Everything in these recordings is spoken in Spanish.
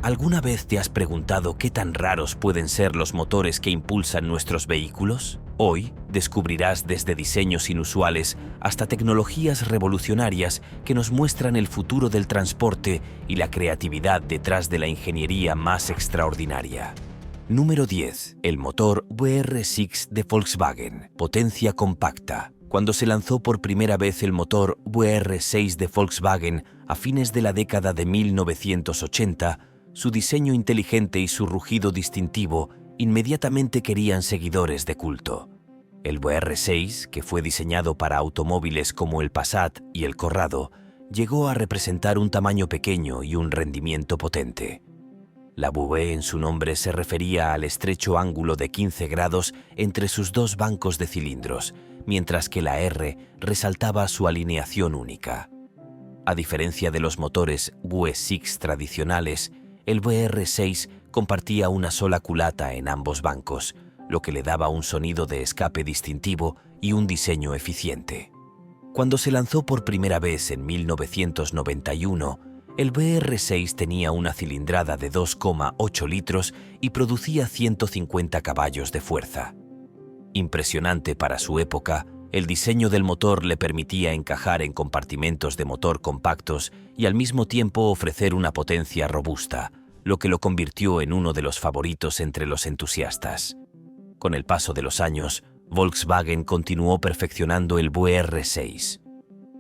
¿Alguna vez te has preguntado qué tan raros pueden ser los motores que impulsan nuestros vehículos? Hoy descubrirás desde diseños inusuales hasta tecnologías revolucionarias que nos muestran el futuro del transporte y la creatividad detrás de la ingeniería más extraordinaria. Número 10. El motor VR6 de Volkswagen. Potencia compacta. Cuando se lanzó por primera vez el motor VR6 de Volkswagen a fines de la década de 1980, su diseño inteligente y su rugido distintivo inmediatamente querían seguidores de culto. El VR6, que fue diseñado para automóviles como el Passat y el Corrado, llegó a representar un tamaño pequeño y un rendimiento potente. La V en su nombre se refería al estrecho ángulo de 15 grados entre sus dos bancos de cilindros, mientras que la R resaltaba su alineación única. A diferencia de los motores V6 tradicionales, el VR6 compartía una sola culata en ambos bancos, lo que le daba un sonido de escape distintivo y un diseño eficiente. Cuando se lanzó por primera vez en 1991, el VR6 tenía una cilindrada de 2,8 litros y producía 150 caballos de fuerza. Impresionante para su época, el diseño del motor le permitía encajar en compartimentos de motor compactos y al mismo tiempo ofrecer una potencia robusta, lo que lo convirtió en uno de los favoritos entre los entusiastas. Con el paso de los años, Volkswagen continuó perfeccionando el VR6.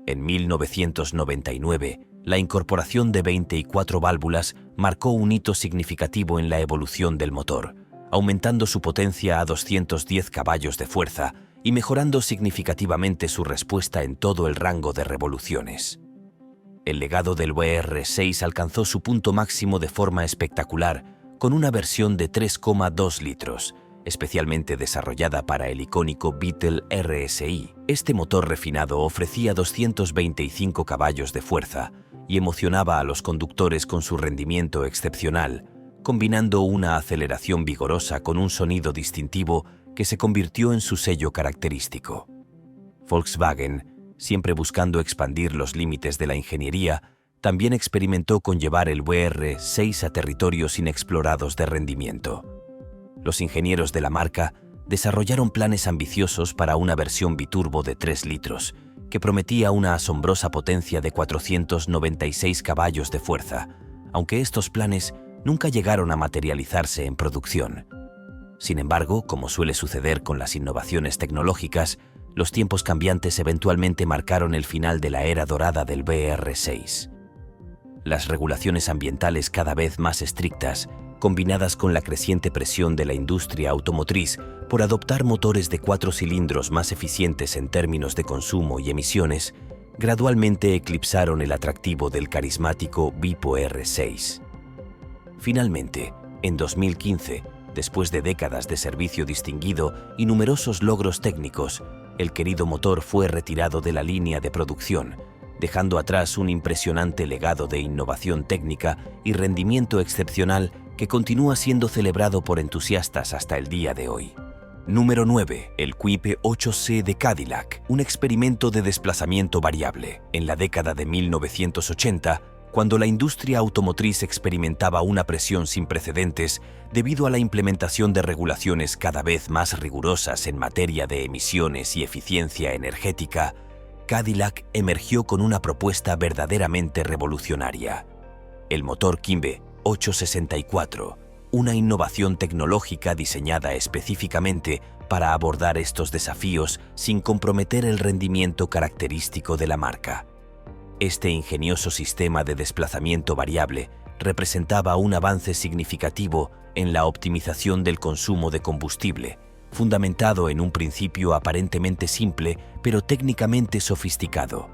En 1999, la incorporación de 24 válvulas marcó un hito significativo en la evolución del motor, aumentando su potencia a 210 caballos de fuerza y mejorando significativamente su respuesta en todo el rango de revoluciones. El legado del VR6 alcanzó su punto máximo de forma espectacular, con una versión de 3,2 litros, especialmente desarrollada para el icónico Beetle RSI. Este motor refinado ofrecía 225 caballos de fuerza y emocionaba a los conductores con su rendimiento excepcional, combinando una aceleración vigorosa con un sonido distintivo que se convirtió en su sello característico. Volkswagen, siempre buscando expandir los límites de la ingeniería, también experimentó con llevar el VR6 a territorios inexplorados de rendimiento. Los ingenieros de la marca desarrollaron planes ambiciosos para una versión biturbo de 3 litros, que prometía una asombrosa potencia de 496 caballos de fuerza, aunque estos planes nunca llegaron a materializarse en producción. Sin embargo, como suele suceder con las innovaciones tecnológicas, los tiempos cambiantes eventualmente marcaron el final de la era dorada del VR6. Las regulaciones ambientales cada vez más estrictas, combinadas con la creciente presión de la industria automotriz por adoptar motores de 4 cilindros más eficientes en términos de consumo y emisiones, gradualmente eclipsaron el atractivo del carismático Vipo R6. Finalmente, en 2015, después de décadas de servicio distinguido y numerosos logros técnicos, el querido motor fue retirado de la línea de producción, dejando atrás un impresionante legado de innovación técnica y rendimiento excepcional que continúa siendo celebrado por entusiastas hasta el día de hoy. Número 9. El Quipe 8C de Cadillac, un experimento de desplazamiento variable. En la década de 1980, cuando la industria automotriz experimentaba una presión sin precedentes debido a la implementación de regulaciones cada vez más rigurosas en materia de emisiones y eficiencia energética, Cadillac emergió con una propuesta verdaderamente revolucionaria: el motor Quipe 864, una innovación tecnológica diseñada específicamente para abordar estos desafíos sin comprometer el rendimiento característico de la marca. Este ingenioso sistema de desplazamiento variable representaba un avance significativo en la optimización del consumo de combustible, fundamentado en un principio aparentemente simple pero técnicamente sofisticado: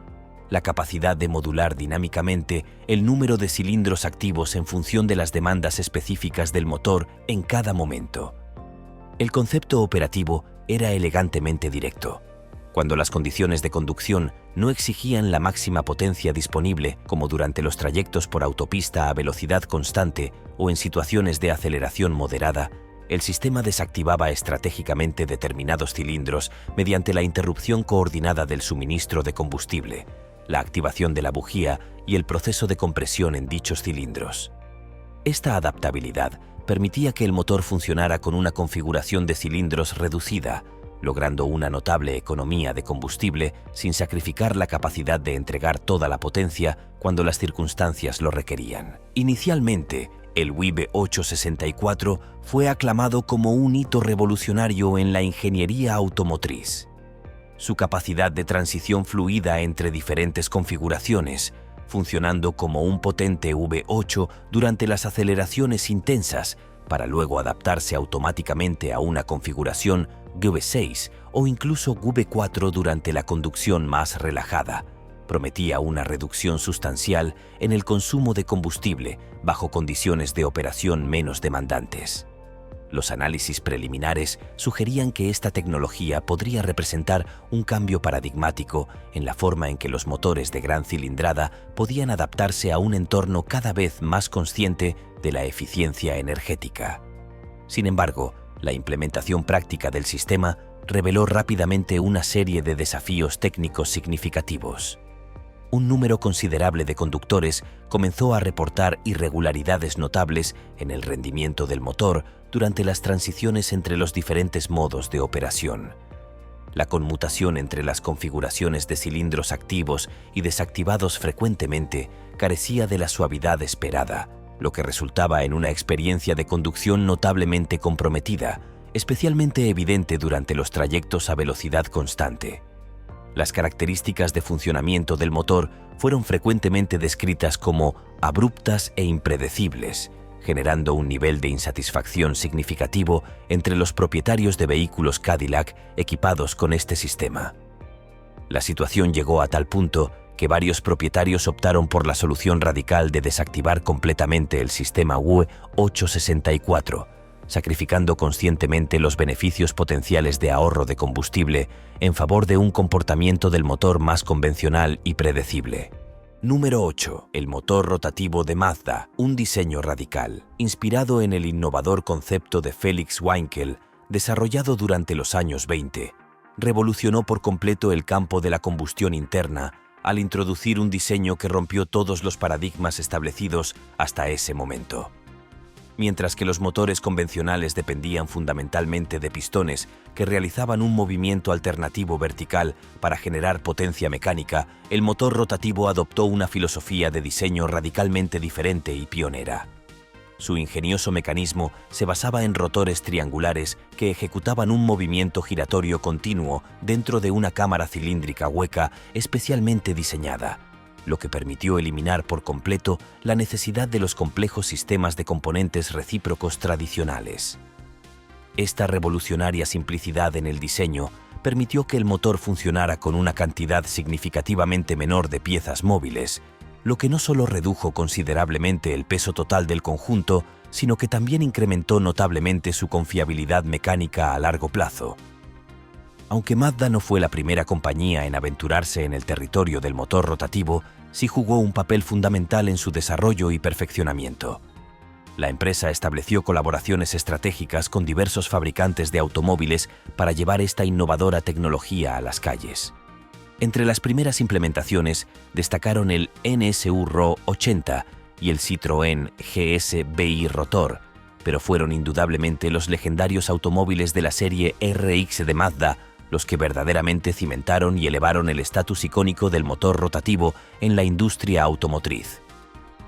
la capacidad de modular dinámicamente el número de cilindros activos en función de las demandas específicas del motor en cada momento. El concepto operativo era elegantemente directo. Cuando las condiciones de conducción no exigían la máxima potencia disponible, como durante los trayectos por autopista a velocidad constante o en situaciones de aceleración moderada, el sistema desactivaba estratégicamente determinados cilindros mediante la interrupción coordinada del suministro de combustible, la activación de la bujía y el proceso de compresión en dichos cilindros. Esta adaptabilidad permitía que el motor funcionara con una configuración de cilindros reducida, logrando una notable economía de combustible sin sacrificar la capacidad de entregar toda la potencia cuando las circunstancias lo requerían. Inicialmente, el Wibe 864 fue aclamado como un hito revolucionario en la ingeniería automotriz. Su capacidad de transición fluida entre diferentes configuraciones, funcionando como un potente V8 durante las aceleraciones intensas, para luego adaptarse automáticamente a una configuración V6 o incluso V4 durante la conducción más relajada, prometía una reducción sustancial en el consumo de combustible bajo condiciones de operación menos demandantes. Los análisis preliminares sugerían que esta tecnología podría representar un cambio paradigmático en la forma en que los motores de gran cilindrada podían adaptarse a un entorno cada vez más consciente de la eficiencia energética. Sin embargo, la implementación práctica del sistema reveló rápidamente una serie de desafíos técnicos significativos. Un número considerable de conductores comenzó a reportar irregularidades notables en el rendimiento del motor durante las transiciones entre los diferentes modos de operación. La conmutación entre las configuraciones de cilindros activos y desactivados frecuentemente carecía de la suavidad esperada, lo que resultaba en una experiencia de conducción notablemente comprometida, especialmente evidente durante los trayectos a velocidad constante. Las características de funcionamiento del motor fueron frecuentemente descritas como abruptas e impredecibles, generando un nivel de insatisfacción significativo entre los propietarios de vehículos Cadillac equipados con este sistema. La situación llegó a tal punto que varios propietarios optaron por la solución radical de desactivar completamente el sistema UE 864, sacrificando conscientemente los beneficios potenciales de ahorro de combustible en favor de un comportamiento del motor más convencional y predecible. Número 8. El motor rotativo de Mazda, un diseño radical. Inspirado en el innovador concepto de Felix Winkel, desarrollado durante los años 20, revolucionó por completo el campo de la combustión interna al introducir un diseño que rompió todos los paradigmas establecidos hasta ese momento. Mientras que los motores convencionales dependían fundamentalmente de pistones que realizaban un movimiento alternativo vertical para generar potencia mecánica, el motor rotativo adoptó una filosofía de diseño radicalmente diferente y pionera. Su ingenioso mecanismo se basaba en rotores triangulares que ejecutaban un movimiento giratorio continuo dentro de una cámara cilíndrica hueca especialmente diseñada, lo que permitió eliminar por completo la necesidad de los complejos sistemas de componentes recíprocos tradicionales. Esta revolucionaria simplicidad en el diseño permitió que el motor funcionara con una cantidad significativamente menor de piezas móviles, lo que no solo redujo considerablemente el peso total del conjunto, sino que también incrementó notablemente su confiabilidad mecánica a largo plazo. Aunque Mazda no fue la primera compañía en aventurarse en el territorio del motor rotativo, sí jugó un papel fundamental en su desarrollo y perfeccionamiento. La empresa estableció colaboraciones estratégicas con diversos fabricantes de automóviles para llevar esta innovadora tecnología a las calles. Entre las primeras implementaciones destacaron el NSU RO 80 y el Citroën GS BI Rotor, pero fueron indudablemente los legendarios automóviles de la serie RX de Mazda los que verdaderamente cimentaron y elevaron el estatus icónico del motor rotativo en la industria automotriz.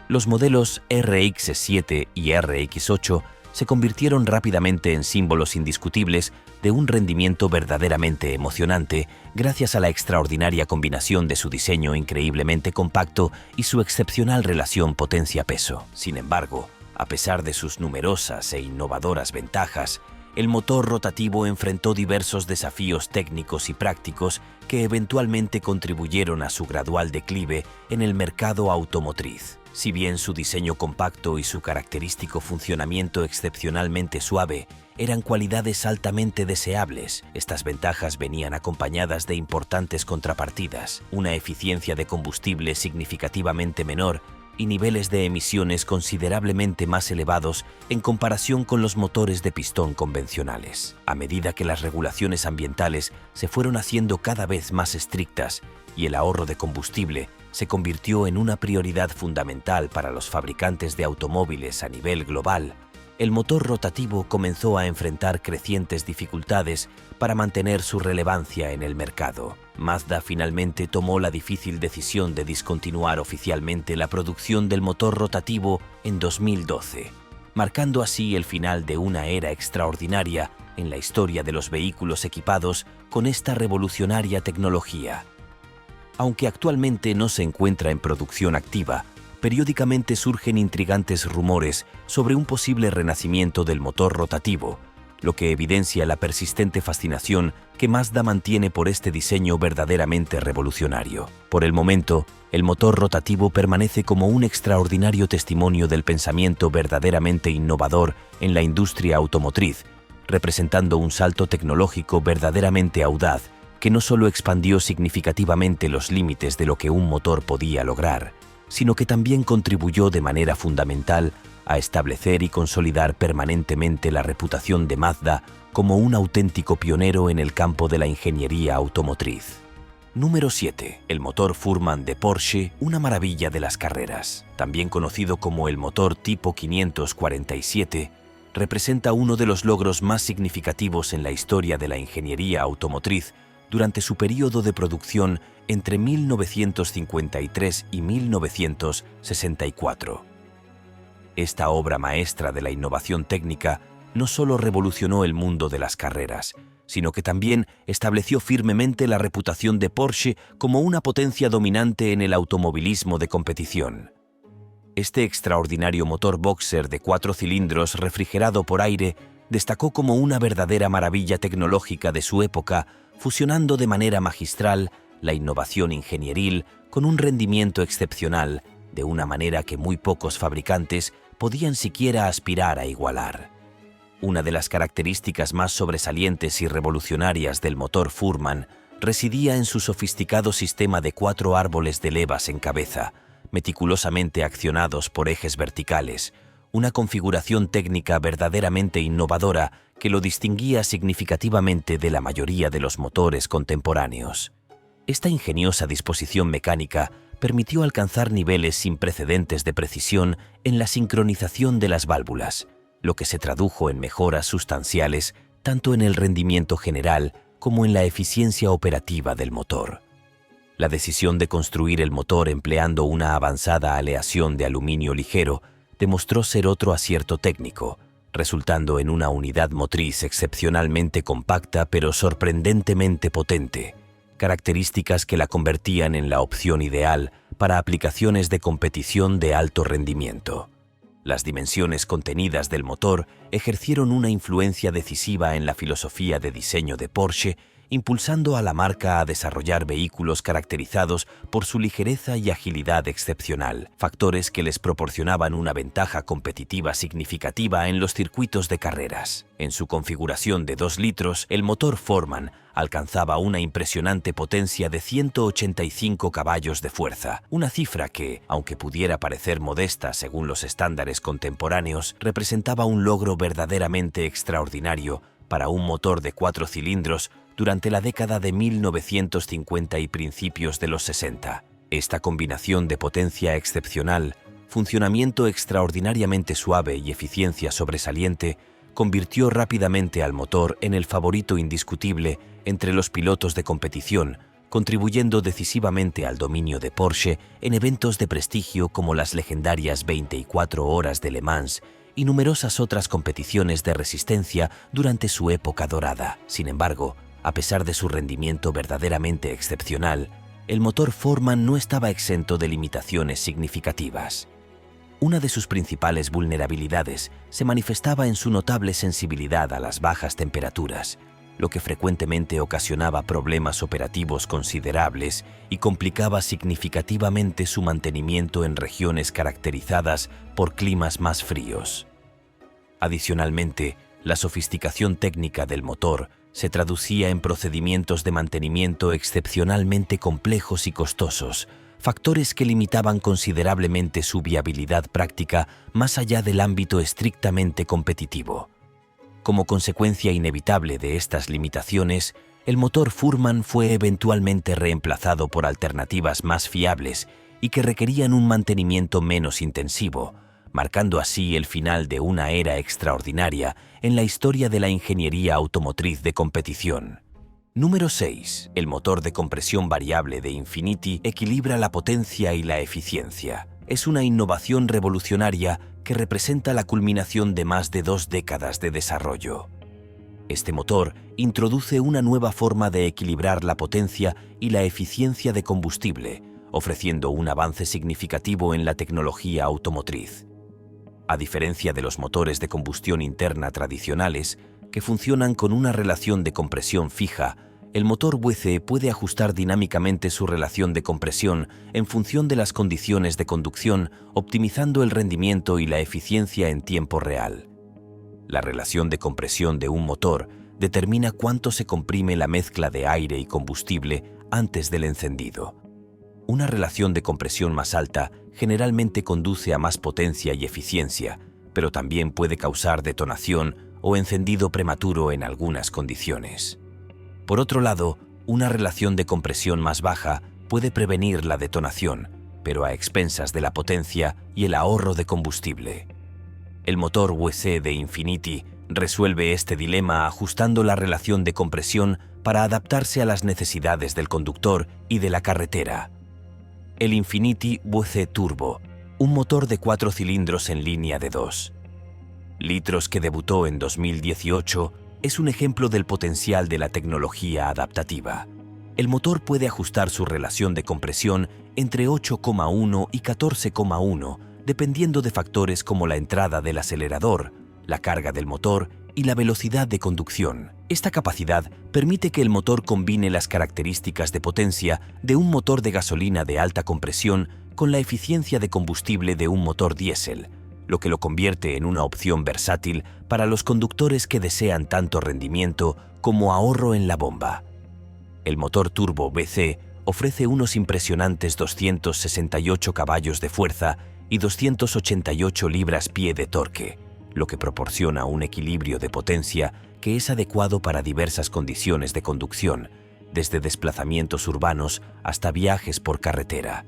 Los modelos RX7 y RX8 se convirtieron rápidamente en símbolos indiscutibles de un rendimiento verdaderamente emocionante gracias a la extraordinaria combinación de su diseño increíblemente compacto y su excepcional relación potencia-peso. Sin embargo, a pesar de sus numerosas e innovadoras ventajas, el motor rotativo enfrentó diversos desafíos técnicos y prácticos que eventualmente contribuyeron a su gradual declive en el mercado automotriz. Si bien su diseño compacto y su característico funcionamiento excepcionalmente suave eran cualidades altamente deseables, estas ventajas venían acompañadas de importantes contrapartidas, una eficiencia de combustible significativamente menor y niveles de emisiones considerablemente más elevados en comparación con los motores de pistón convencionales. A medida que las regulaciones ambientales se fueron haciendo cada vez más estrictas y el ahorro de combustible se convirtió en una prioridad fundamental para los fabricantes de automóviles a nivel global, el motor rotativo comenzó a enfrentar crecientes dificultades para mantener su relevancia en el mercado. Mazda finalmente tomó la difícil decisión de discontinuar oficialmente la producción del motor rotativo en 2012, marcando así el final de una era extraordinaria en la historia de los vehículos equipados con esta revolucionaria tecnología. Aunque actualmente no se encuentra en producción activa, periódicamente surgen intrigantes rumores sobre un posible renacimiento del motor rotativo, lo que evidencia la persistente fascinación que Mazda mantiene por este diseño verdaderamente revolucionario. Por el momento, el motor rotativo permanece como un extraordinario testimonio del pensamiento verdaderamente innovador en la industria automotriz, representando un salto tecnológico verdaderamente audaz que no solo expandió significativamente los límites de lo que un motor podía lograr, sino que también contribuyó de manera fundamental a establecer y consolidar permanentemente la reputación de Mazda como un auténtico pionero en el campo de la ingeniería automotriz. Número 7. El motor Fuhrmann de Porsche, una maravilla de las carreras. También conocido como el motor tipo 547, representa uno de los logros más significativos en la historia de la ingeniería automotriz durante su periodo de producción entre 1953 y 1964. Esta obra maestra de la innovación técnica no solo revolucionó el mundo de las carreras, sino que también estableció firmemente la reputación de Porsche como una potencia dominante en el automovilismo de competición. Este extraordinario motor boxer de 4 cilindros refrigerado por aire destacó como una verdadera maravilla tecnológica de su época, fusionando de manera magistral la innovación ingenieril con un rendimiento excepcional, de una manera que muy pocos fabricantes podían siquiera aspirar a igualar. Una de las características más sobresalientes y revolucionarias del motor Fuhrmann residía en su sofisticado sistema de 4 árboles de levas en cabeza, meticulosamente accionados por ejes verticales, una configuración técnica verdaderamente innovadora que lo distinguía significativamente de la mayoría de los motores contemporáneos. Esta ingeniosa disposición mecánica permitió alcanzar niveles sin precedentes de precisión en la sincronización de las válvulas, lo que se tradujo en mejoras sustanciales tanto en el rendimiento general como en la eficiencia operativa del motor. La decisión de construir el motor empleando una avanzada aleación de aluminio ligero demostró ser otro acierto técnico, resultando en una unidad motriz excepcionalmente compacta pero sorprendentemente potente, características que la convertían en la opción ideal para aplicaciones de competición de alto rendimiento. Las dimensiones contenidas del motor ejercieron una influencia decisiva en la filosofía de diseño de Porsche, impulsando a la marca a desarrollar vehículos caracterizados por su ligereza y agilidad excepcional, factores que les proporcionaban una ventaja competitiva significativa en los circuitos de carreras. En su configuración de 2 litros, el motor Fuhrmann alcanzaba una impresionante potencia de 185 caballos de fuerza, una cifra que, aunque pudiera parecer modesta según los estándares contemporáneos, representaba un logro verdaderamente extraordinario para un motor de 4 cilindros durante la década de 1950 y principios de los 60. Esta combinación de potencia excepcional, funcionamiento extraordinariamente suave y eficiencia sobresaliente convirtió rápidamente al motor en el favorito indiscutible entre los pilotos de competición, contribuyendo decisivamente al dominio de Porsche en eventos de prestigio como las legendarias 24 horas de Le Mans y numerosas otras competiciones de resistencia durante su época dorada. Sin embargo, a pesar de su rendimiento verdaderamente excepcional, el motor Fuhrmann no estaba exento de limitaciones significativas. Una de sus principales vulnerabilidades se manifestaba en su notable sensibilidad a las bajas temperaturas, lo que frecuentemente ocasionaba problemas operativos considerables y complicaba significativamente su mantenimiento en regiones caracterizadas por climas más fríos. Adicionalmente, la sofisticación técnica del motor se traducía en procedimientos de mantenimiento excepcionalmente complejos y costosos, factores que limitaban considerablemente su viabilidad práctica más allá del ámbito estrictamente competitivo. Como consecuencia inevitable de estas limitaciones, el motor Furman fue eventualmente reemplazado por alternativas más fiables y que requerían un mantenimiento menos intensivo, marcando así el final de una era extraordinaria en la historia de la ingeniería automotriz de competición. Número 6. El motor de compresión variable de Infiniti equilibra la potencia y la eficiencia. Es una innovación revolucionaria que representa la culminación de más de 2 décadas de desarrollo. Este motor introduce una nueva forma de equilibrar la potencia y la eficiencia de combustible, ofreciendo un avance significativo en la tecnología automotriz. A diferencia de los motores de combustión interna tradicionales, que funcionan con una relación de compresión fija, el motor WC puede ajustar dinámicamente su relación de compresión en función de las condiciones de conducción, optimizando el rendimiento y la eficiencia en tiempo real. La relación de compresión de un motor determina cuánto se comprime la mezcla de aire y combustible antes del encendido. Una relación de compresión más alta generalmente conduce a más potencia y eficiencia, pero también puede causar detonación o encendido prematuro en algunas condiciones. Por otro lado, una relación de compresión más baja puede prevenir la detonación, pero a expensas de la potencia y el ahorro de combustible. El motor WC de Infiniti resuelve este dilema ajustando la relación de compresión para adaptarse a las necesidades del conductor y de la carretera. El Infiniti WC Turbo, un motor de 4 cilindros en línea de 2 litros que debutó en 2018, es un ejemplo del potencial de la tecnología adaptativa. El motor puede ajustar su relación de compresión entre 8,1 y 14,1, dependiendo de factores como la entrada del acelerador, la carga del motor y la velocidad de conducción. Esta capacidad permite que el motor combine las características de potencia de un motor de gasolina de alta compresión con la eficiencia de combustible de un motor diésel, lo que lo convierte en una opción versátil para los conductores que desean tanto rendimiento como ahorro en la bomba. El motor turbo BC ofrece unos impresionantes 268 caballos de fuerza y 288 libras-pie de torque, lo que proporciona un equilibrio de potencia que es adecuado para diversas condiciones de conducción, desde desplazamientos urbanos hasta viajes por carretera.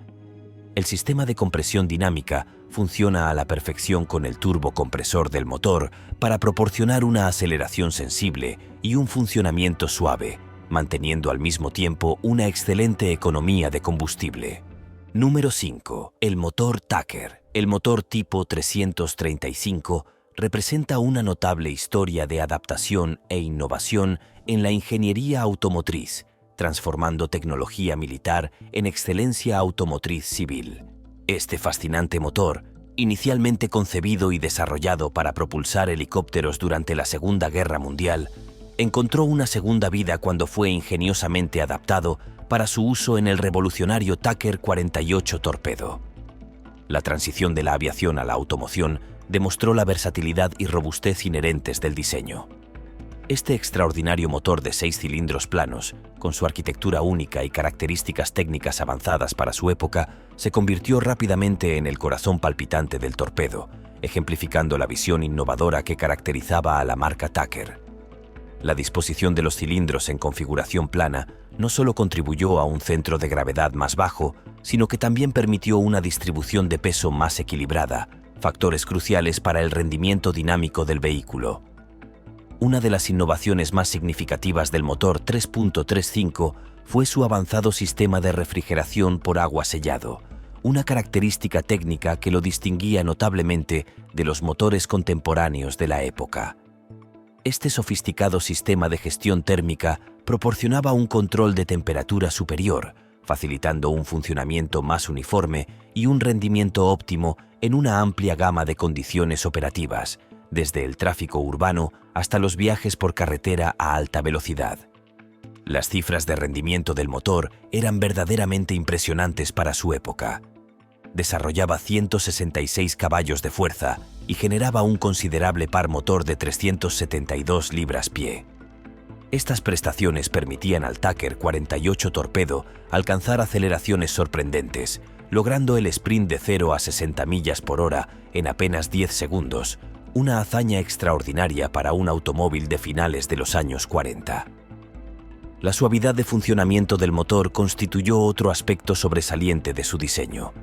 El sistema de compresión dinámica funciona a la perfección con el turbocompresor del motor para proporcionar una aceleración sensible y un funcionamiento suave, manteniendo al mismo tiempo una excelente economía de combustible. Número 5. El motor Tucker. El motor tipo 335 representa una notable historia de adaptación e innovación en la ingeniería automotriz, transformando tecnología militar en excelencia automotriz civil. Este fascinante motor, inicialmente concebido y desarrollado para propulsar helicópteros durante la Segunda Guerra Mundial, encontró una segunda vida cuando fue ingeniosamente adaptado para su uso en el revolucionario Tucker 48 torpedo. La transición de la aviación a la automoción demostró la versatilidad y robustez inherentes del diseño. Este extraordinario motor de 6 cilindros planos, con su arquitectura única y características técnicas avanzadas para su época, se convirtió rápidamente en el corazón palpitante del torpedo, ejemplificando la visión innovadora que caracterizaba a la marca Tucker. La disposición de los cilindros en configuración plana no solo contribuyó a un centro de gravedad más bajo, sino que también permitió una distribución de peso más equilibrada, factores cruciales para el rendimiento dinámico del vehículo. Una de las innovaciones más significativas del motor 3.35 fue su avanzado sistema de refrigeración por agua sellado, una característica técnica que lo distinguía notablemente de los motores contemporáneos de la época. Este sofisticado sistema de gestión térmica proporcionaba un control de temperatura superior, facilitando un funcionamiento más uniforme y un rendimiento óptimo en una amplia gama de condiciones operativas, desde el tráfico urbano hasta los viajes por carretera a alta velocidad. Las cifras de rendimiento del motor eran verdaderamente impresionantes para su época. Desarrollaba 166 caballos de fuerza y generaba un considerable par motor de 372 libras-pie. Estas prestaciones permitían al Tucker 48 torpedo alcanzar aceleraciones sorprendentes, logrando el sprint de 0 a 60 millas por hora en apenas 10 segundos, una hazaña extraordinaria para un automóvil de finales de los años 40. La suavidad de funcionamiento del motor constituyó otro aspecto sobresaliente de su diseño.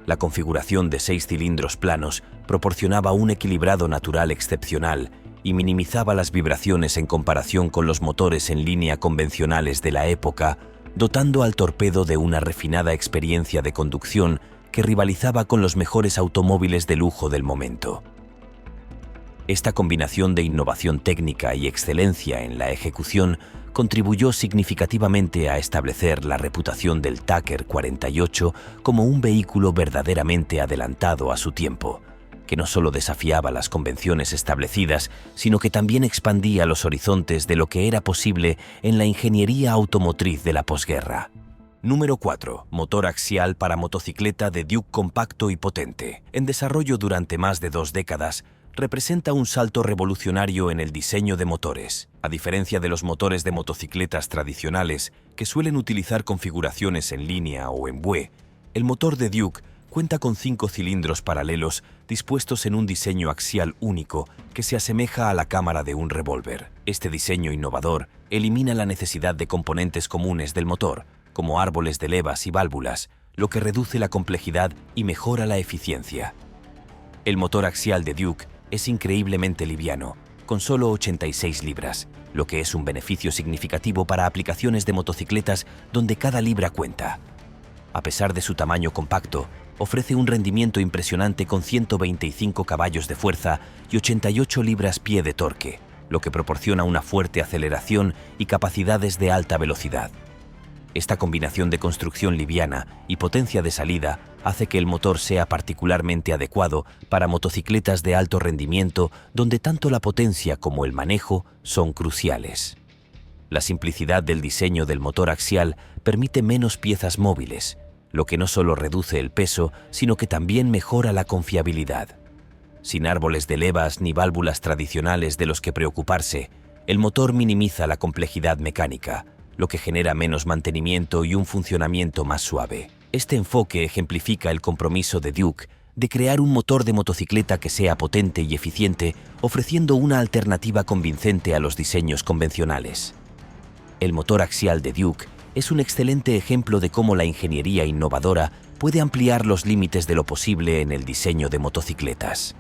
La configuración de 6 cilindros planos proporcionaba un equilibrado natural excepcional y minimizaba las vibraciones en comparación con los motores en línea convencionales de la época, dotando al torpedo de una refinada experiencia de conducción que rivalizaba con los mejores automóviles de lujo del momento. Esta combinación de innovación técnica y excelencia en la ejecución contribuyó significativamente a establecer la reputación del Tucker 48 como un vehículo verdaderamente adelantado a su tiempo, que no solo desafiaba las convenciones establecidas, sino que también expandía los horizontes de lo que era posible en la ingeniería automotriz de la posguerra. Número 4. Motor axial para motocicleta de Duke compacto y potente. En desarrollo durante más de 2 décadas, representa un salto revolucionario en el diseño de motores. A diferencia de los motores de motocicletas tradicionales, que suelen utilizar configuraciones en línea o en bue, el motor de Duke cuenta con 5 cilindros paralelos dispuestos en un diseño axial único que se asemeja a la cámara de un revólver. Este diseño innovador elimina la necesidad de componentes comunes del motor, como árboles de levas y válvulas, lo que reduce la complejidad y mejora la eficiencia. El motor axial de Duke es increíblemente liviano, con solo 86 libras, lo que es un beneficio significativo para aplicaciones de motocicletas donde cada libra cuenta. A pesar de su tamaño compacto, ofrece un rendimiento impresionante con 125 caballos de fuerza y 88 libras-pie de torque, lo que proporciona una fuerte aceleración y capacidades de alta velocidad. Esta combinación de construcción liviana y potencia de salida hace que el motor sea particularmente adecuado para motocicletas de alto rendimiento donde tanto la potencia como el manejo son cruciales. La simplicidad del diseño del motor axial permite menos piezas móviles, lo que no solo reduce el peso, sino que también mejora la confiabilidad. Sin árboles de levas ni válvulas tradicionales de los que preocuparse, el motor minimiza la complejidad mecánica, lo que genera menos mantenimiento y un funcionamiento más suave. Este enfoque ejemplifica el compromiso de Duke de crear un motor de motocicleta que sea potente y eficiente, ofreciendo una alternativa convincente a los diseños convencionales. El motor axial de Duke es un excelente ejemplo de cómo la ingeniería innovadora puede ampliar los límites de lo posible en el diseño de motocicletas.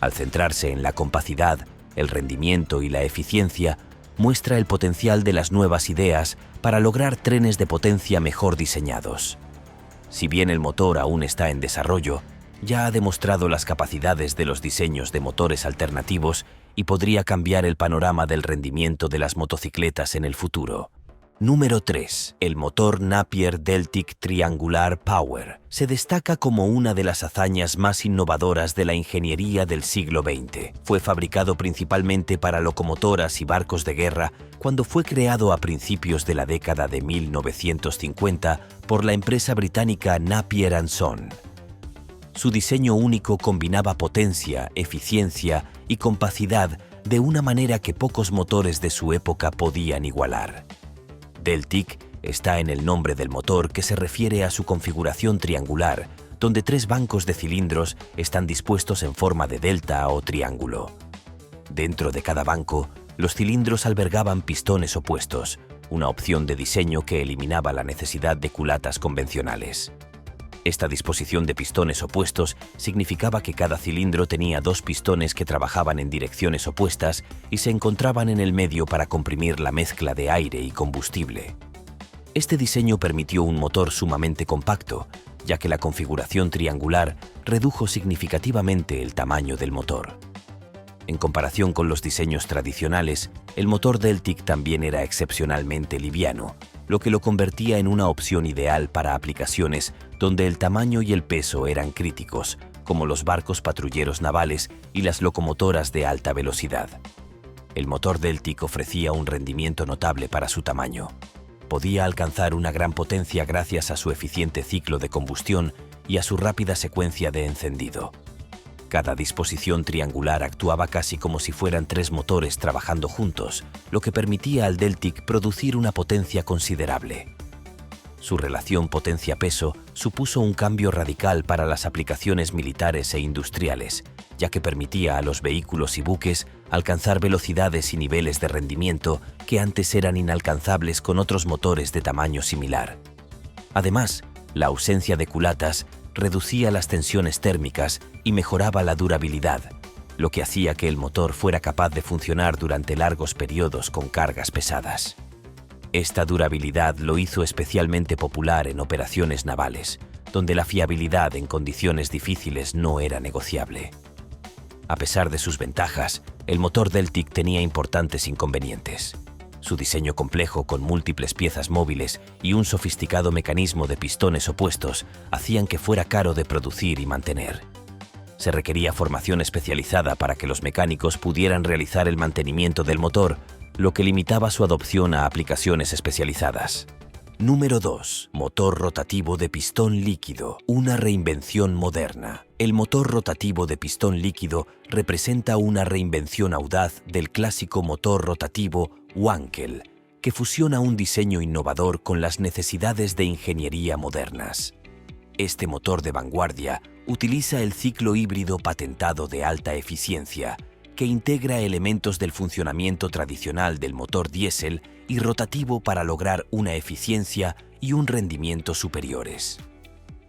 Al centrarse en la compacidad, el rendimiento y la eficiencia, muestra el potencial de las nuevas ideas para lograr trenes de potencia mejor diseñados. Si bien el motor aún está en desarrollo, ya ha demostrado las capacidades de los diseños de motores alternativos y podría cambiar el panorama del rendimiento de las motocicletas en el futuro. Número 3. El motor Napier Deltic Triangular Power se destaca como una de las hazañas más innovadoras de la ingeniería del siglo XX. Fue fabricado principalmente para locomotoras y barcos de guerra cuando fue creado a principios de la década de 1950 por la empresa británica Napier & Son. Su diseño único combinaba potencia, eficiencia y compacidad de una manera que pocos motores de su época podían igualar. Deltic está en el nombre del motor, que se refiere a su configuración triangular, donde 3 bancos de cilindros están dispuestos en forma de delta o triángulo. Dentro de cada banco, los cilindros albergaban pistones opuestos, una opción de diseño que eliminaba la necesidad de culatas convencionales. Esta disposición de pistones opuestos significaba que cada cilindro tenía 2 pistones que trabajaban en direcciones opuestas y se encontraban en el medio para comprimir la mezcla de aire y combustible. Este diseño permitió un motor sumamente compacto, ya que la configuración triangular redujo significativamente el tamaño del motor. En comparación con los diseños tradicionales, el motor Deltic también era excepcionalmente liviano, lo que lo convertía en una opción ideal para aplicaciones donde el tamaño y el peso eran críticos, como los barcos patrulleros navales y las locomotoras de alta velocidad. El motor Deltic ofrecía un rendimiento notable para su tamaño. Podía alcanzar una gran potencia gracias a su eficiente ciclo de combustión y a su rápida secuencia de encendido. Cada disposición triangular actuaba casi como si fueran 3 motores trabajando juntos, lo que permitía al Deltic producir una potencia considerable. Su relación potencia-peso supuso un cambio radical para las aplicaciones militares e industriales, ya que permitía a los vehículos y buques alcanzar velocidades y niveles de rendimiento que antes eran inalcanzables con otros motores de tamaño similar. Además, la ausencia de culatas reducía las tensiones térmicas y mejoraba la durabilidad, lo que hacía que el motor fuera capaz de funcionar durante largos periodos con cargas pesadas. Esta durabilidad lo hizo especialmente popular en operaciones navales, donde la fiabilidad en condiciones difíciles no era negociable. A pesar de sus ventajas, el motor Deltic tenía importantes inconvenientes. Su diseño complejo con múltiples piezas móviles y un sofisticado mecanismo de pistones opuestos hacían que fuera caro de producir y mantener. Se requería formación especializada para que los mecánicos pudieran realizar el mantenimiento del motor, lo que limitaba su adopción a aplicaciones especializadas. Número 2. Motor rotativo de pistón líquido, una reinvención moderna. El motor rotativo de pistón líquido representa una reinvención audaz del clásico motor rotativo Wankel, que fusiona un diseño innovador con las necesidades de ingeniería modernas. Este motor de vanguardia utiliza el ciclo híbrido patentado de alta eficiencia, que integra elementos del funcionamiento tradicional del motor diésel y rotativo para lograr una eficiencia y un rendimiento superiores.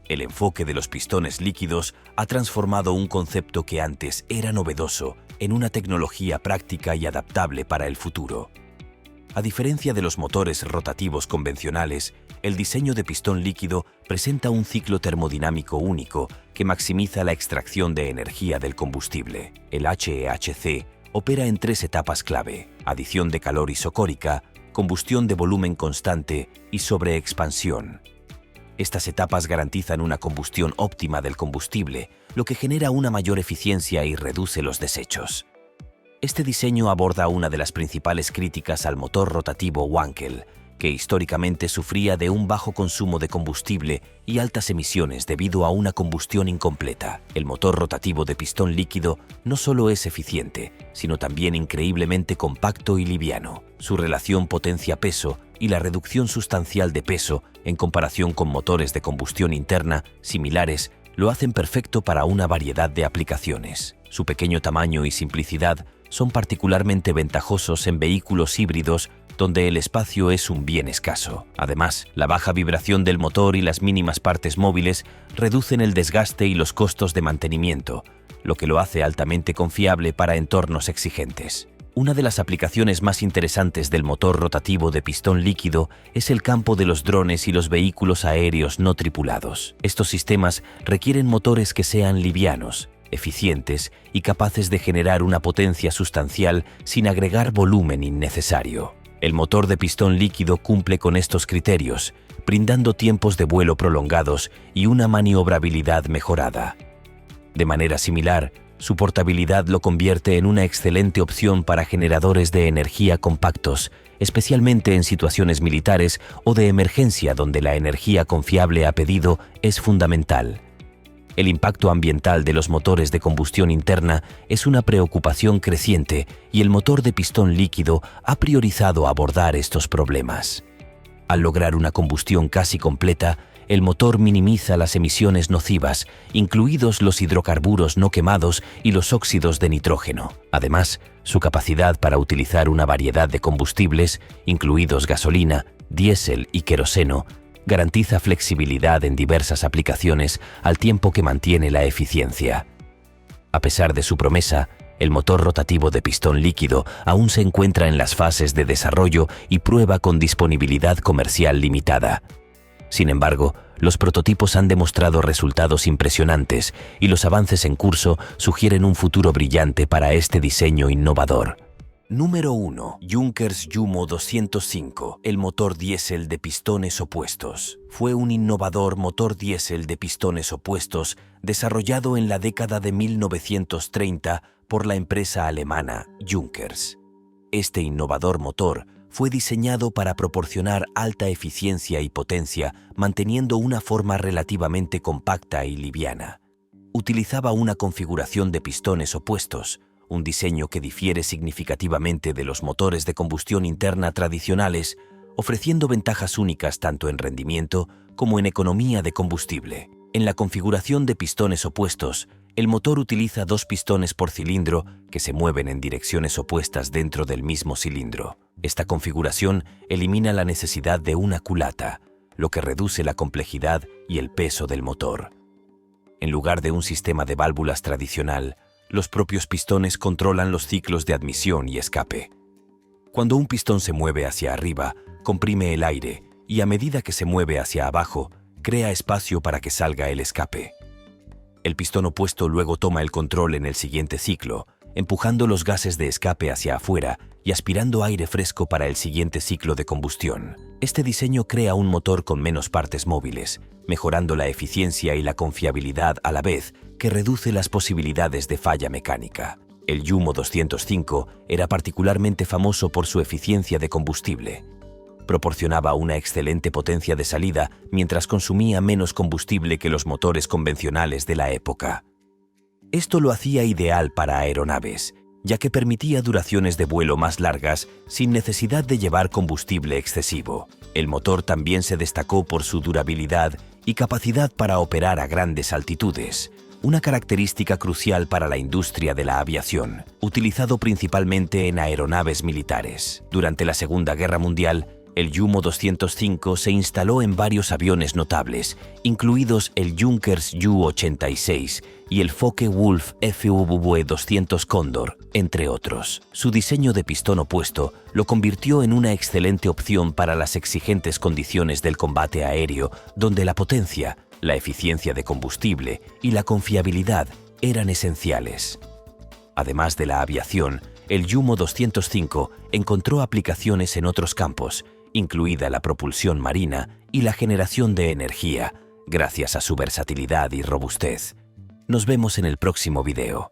El enfoque de los pistones líquidos ha transformado un concepto que antes era novedoso en una tecnología práctica y adaptable para el futuro. A diferencia de los motores rotativos convencionales, el diseño de pistón líquido presenta un ciclo termodinámico único que maximiza la extracción de energía del combustible. El HEHC opera en 3 etapas clave: adición de calor isocórica, combustión de volumen constante y sobreexpansión. Estas etapas garantizan una combustión óptima del combustible, lo que genera una mayor eficiencia y reduce los desechos. Este diseño aborda una de las principales críticas al motor rotativo Wankel, que históricamente sufría de un bajo consumo de combustible y altas emisiones debido a una combustión incompleta. El motor rotativo de pistón líquido no solo es eficiente, sino también increíblemente compacto y liviano. Su relación potencia-peso y la reducción sustancial de peso en comparación con motores de combustión interna similares lo hacen perfecto para una variedad de aplicaciones. Su pequeño tamaño y simplicidad son particularmente ventajosos en vehículos híbridos donde el espacio es un bien escaso. Además, la baja vibración del motor y las mínimas partes móviles reducen el desgaste y los costos de mantenimiento, lo que lo hace altamente confiable para entornos exigentes. Una de las aplicaciones más interesantes del motor rotativo de pistón líquido es el campo de los drones y los vehículos aéreos no tripulados. Estos sistemas requieren motores que sean livianos, eficientes y capaces de generar una potencia sustancial sin agregar volumen innecesario. El motor de pistón líquido cumple con estos criterios, brindando tiempos de vuelo prolongados y una maniobrabilidad mejorada. De manera similar, su portabilidad lo convierte en una excelente opción para generadores de energía compactos, especialmente en situaciones militares o de emergencia donde la energía confiable a pedido es fundamental. El impacto ambiental de los motores de combustión interna es una preocupación creciente y el motor de pistón líquido ha priorizado abordar estos problemas. Al lograr una combustión casi completa, el motor minimiza las emisiones nocivas, incluidos los hidrocarburos no quemados y los óxidos de nitrógeno. Además, su capacidad para utilizar una variedad de combustibles, incluidos gasolina, diésel y queroseno, garantiza flexibilidad en diversas aplicaciones al tiempo que mantiene la eficiencia. A pesar de su promesa, el motor rotativo de pistón líquido aún se encuentra en las fases de desarrollo y prueba con disponibilidad comercial limitada. Sin embargo, los prototipos han demostrado resultados impresionantes y los avances en curso sugieren un futuro brillante para este diseño innovador. Número 1. Junkers Jumo 205, el motor diésel de pistones opuestos. Fue un innovador motor diésel de pistones opuestos desarrollado en la década de 1930 por la empresa alemana Junkers. Este innovador motor fue diseñado para proporcionar alta eficiencia y potencia, manteniendo una forma relativamente compacta y liviana. Utilizaba una configuración de pistones opuestos, un diseño que difiere significativamente de los motores de combustión interna tradicionales, ofreciendo ventajas únicas tanto en rendimiento como en economía de combustible. En la configuración de pistones opuestos, El motor utiliza 2 pistones por cilindro que se mueven en direcciones opuestas dentro del mismo cilindro. Esta configuración elimina la necesidad de una culata, lo que reduce la complejidad y el peso del motor. En lugar de un sistema de válvulas tradicional, los propios pistones controlan los ciclos de admisión y escape. Cuando un pistón se mueve hacia arriba, comprime el aire y a medida que se mueve hacia abajo, crea espacio para que salga el escape. El pistón opuesto luego toma el control en el siguiente ciclo, empujando los gases de escape hacia afuera y aspirando aire fresco para el siguiente ciclo de combustión. Este diseño crea un motor con menos partes móviles, mejorando la eficiencia y la confiabilidad a la vez que reduce las posibilidades de falla mecánica. El Yumo 205 era particularmente famoso por su eficiencia de combustible. Proporcionaba una excelente potencia de salida mientras consumía menos combustible que los motores convencionales de la época. Esto lo hacía ideal para aeronaves, ya que permitía duraciones de vuelo más largas sin necesidad de llevar combustible excesivo. El motor también se destacó por su durabilidad y capacidad para operar a grandes altitudes, una característica crucial para la industria de la aviación, utilizado principalmente en aeronaves militares. Durante la Segunda Guerra Mundial, el Yumo 205 se instaló en varios aviones notables, incluidos el Junkers Ju-86 y el Focke-Wulf Fw-200 Cóndor, entre otros. Su diseño de pistón opuesto lo convirtió en una excelente opción para las exigentes condiciones del combate aéreo, donde la potencia, la eficiencia de combustible y la confiabilidad eran esenciales. Además de la aviación, el Yumo 205 encontró aplicaciones en otros campos, incluida la propulsión marina y la generación de energía, gracias a su versatilidad y robustez. Nos vemos en el próximo video.